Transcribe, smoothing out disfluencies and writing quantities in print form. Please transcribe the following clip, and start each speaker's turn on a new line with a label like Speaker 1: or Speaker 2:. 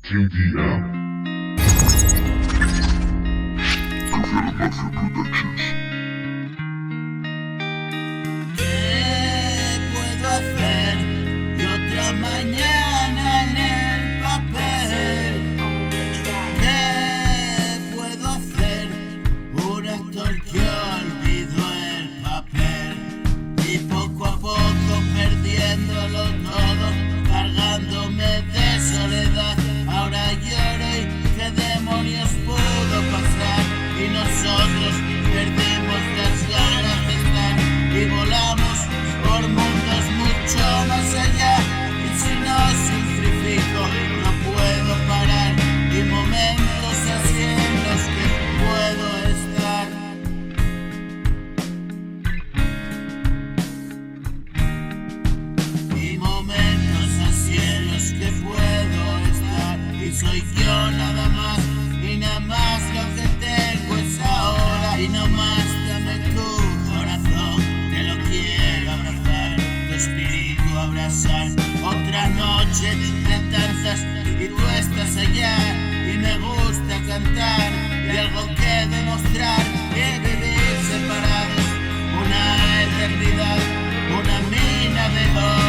Speaker 1: KDM. Confirmed Mafia Productions.
Speaker 2: ¿Qué puedo hacer? Y otra mañana en el papel. ¿Qué puedo hacer? Un actor que olvidó el papel. Y poco a poco perdiéndolo todo, cargándome de soledad. Ahora lloro y qué demonios pudo pasar. Y nosotros perdimos las ganas de estar y volamos por mundos mucho más allá. Y si no simplifico, no puedo parar. Y momentos así en los que puedo estar. Y momentos así en los que puedo estar. Y soy yo nada más, y nada más lo que tengo es ahora. Y no más dame tu corazón, que lo quiero abrazar, tu espíritu abrazar. Otra noche de tantas y tú estás allá. Y me gusta cantar y algo que demostrar. Y vivir separados una eternidad, una mina de oro.